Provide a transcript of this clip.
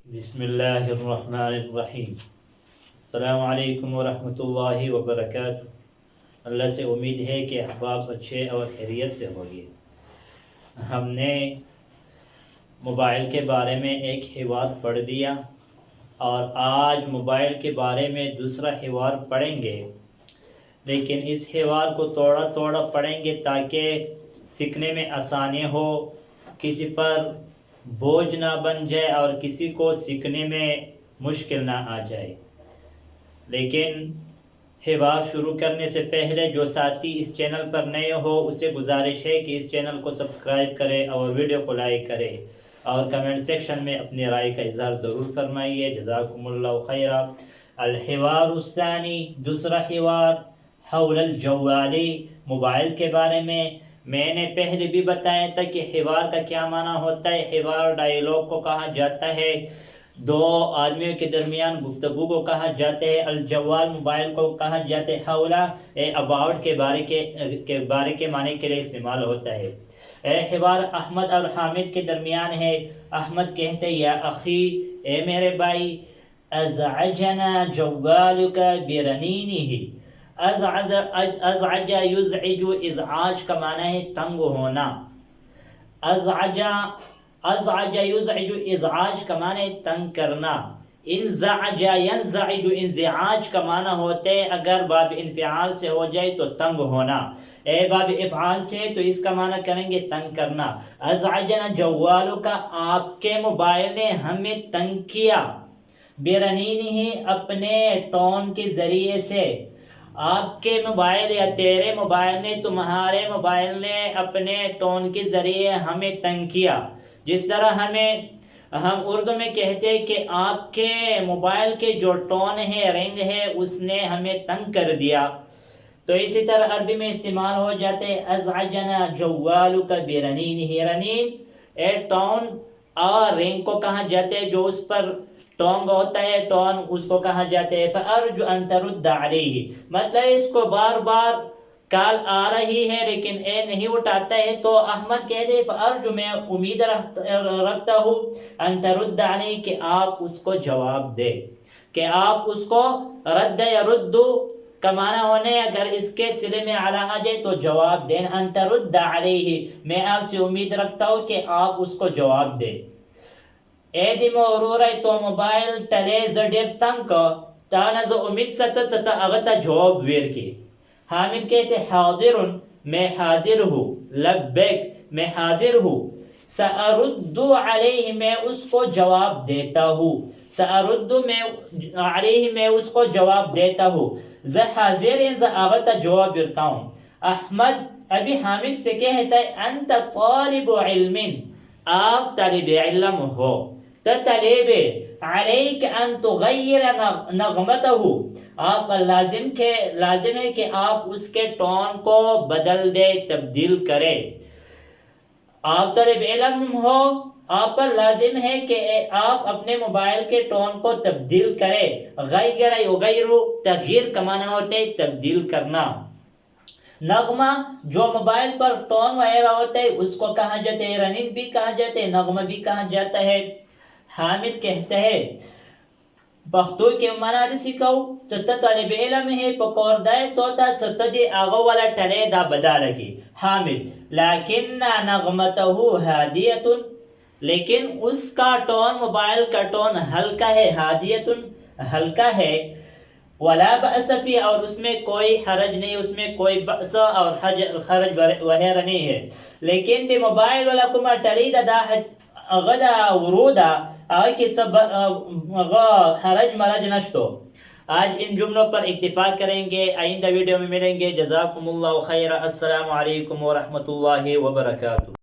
بسم اللہ الرحمن الرحیم۔ السلام علیکم ورحمۃ اللہ وبرکاتہ۔ اللہ سے امید ہے کہ احباب اچھے اور خیریت سے ہوگی۔ ہم نے موبائل کے بارے میں ایک حوار پڑھ دیا اور آج موبائل کے بارے میں دوسرا حوار پڑھیں گے، لیکن اس حوار کو توڑا توڑا پڑھیں گے تاکہ سیکھنے میں آسانی ہو، کسی پر بوجھ نہ بن جائے اور کسی کو سیکھنے میں مشکل نہ آ جائے۔ لیکن حوار شروع کرنے سے پہلے جو ساتھی اس چینل پر نئے ہو اسے گزارش ہے کہ اس چینل کو سبسکرائب کرے اور ویڈیو کو لائک کرے اور کمنٹ سیکشن میں اپنی رائے کا اظہار ضرور فرمائیے۔ جزاکم اللہ خیرا۔ الحوار الثانی، دوسرا حوار حول الجوالی، موبائل کے بارے میں نے پہلے بھی بتایا تھا کہ حوار کا کیا معنی ہوتا ہے۔ حوار ڈائیلاگ کو کہا جاتا ہے، دو آدمیوں کے درمیان گفتگو کو کہا جاتا ہے۔ الجوال موبائل کو کہا جاتا ہے۔ حوالہ اباؤٹ کے بارے کے معنی کے لیے استعمال ہوتا ہے۔ حوار احمد اور حامد کے درمیان ہے۔ احمد کہتے ہیں، یا اخی، اے میرے بھائی، ازعجنا جوالک برنینہ۔ ازعج یزعج، ازعاج کا معنی ہے تنگ ہونا۔ ازعج یزعج، ازعاج کا معنی ہے تنگ کرنا۔ انزعج ینزعج، انزعاج کا معنی ہوتا ہے اگر باب انفعال سے ہو جائے تو تنگ ہونا، باب افعال سے تو اس کا معنی کریں گے تنگ کرنا۔ ازعجنا جوالک، آپ کے موبائل نے ہمیں تنگ کیا، برنینہ، اپنے ٹون کے ذریعے سے۔ آپ کے موبائل یا تیرے موبائل نے، تمہارے موبائل نے اپنے ٹون کے ذریعے ہمیں تنگ کیا۔ جس طرح ہم اردو میں کہتے ہیں کہ آپ کے موبائل کے جو ٹون ہے، رنگ ہے، اس نے ہمیں تنگ کر دیا، تو اسی طرح عربی میں استعمال ہو جاتے ہیں ازعجنا جوالک برنینہ۔ رنین ٹون اور رنگ کو کہا جاتا ہے، جو اس پر ٹونگ ہوتا ہے، ٹون اس کو کہا جاتا ہے۔ فَأَرْجُ أَن تَرُدَّ عَلَيْهِ، مطلب اس کو بار بار کال آ رہی ہے لیکن اے نہیں اٹھاتا ہے، تو احمد کہتے ہیں فَأَرْجُ، میں امید رکھتا ہوں، أَن تَرُدَّ عَلَيْهِ، کہ آپ اس کو جواب دے، کہ آپ اس کو رد یا ردو کا معنی ہونے، اگر اس کے صلے میں علی آ جائے تو جواب دیں۔ أَن تَرُدَّ عَلَيْهِ، میں آپ سے امید رکھتا ہوں کہ آپ اس کو جواب دے۔ ایدیمو اورورای تو موبائل تلے زڈیر تنک تانز امید ستا اغتا جواب ویر کی۔ حامد کہتے حاضر، میں حاضر ہوں، لبیک، میں حاضر ہوں، سأرد علیہ، میں اس کو جواب دیتا ہوں، سأرد علیہ، میں اس کو جواب دیتا ہوں، ز حاضر ز اغتا جواب ویرتا ہوں۔ احمد ابھی حامد سے کہتا ہے انت طالب علم، آپ طالب علم ہو، تطلب علیک ان تغیر نغمتہ، آپ پر لازم ہے کہ آپ اس کے ٹون کو بدل دے، تبدیل کرے۔ آپ طالب علم ہو، آپ پر لازم ہے کہ آپ اپنے موبائل کے ٹون کو تبدیل کرے۔ غیر یغیر، تغییر کا معنی ہوتا ہے تبدیل کرنا۔ نغمہ، جو موبائل پر ٹون وغیرہ ہوتا ہے اس کو کہا جاتا ہے، رننگ بھی کہا جاتا ہے، نغمہ بھی کہا جاتا ہے۔ حامد کہتا ہے پختو کے معنی سکھاؤ، ستا طالب علم ہے پکور دائے توتا ستا دی آغا والا ٹلے دا بدا لگی۔ حامد لیکن نغمتہ ہادیت، لیکن اس کا ٹون، موبائل کا ٹون ہلکا ہے، ہادیت ہلکا ہے، ولا بأس فی، اور اس میں کوئی حرج نہیں، اس میں کوئی بأس اور حرج وغیرہ نہیں ہے۔ لیکن دی موبائل والا کما ٹرید دا غدا ورودا، آگے سب حرج مرج نشتو۔ آج ان جملوں پر اکتفا کریں گے، آئندہ ویڈیو میں ملیں گے۔ جزاکم اللہ خیر، السلام علیکم ورحمۃ اللہ وبرکاتہ۔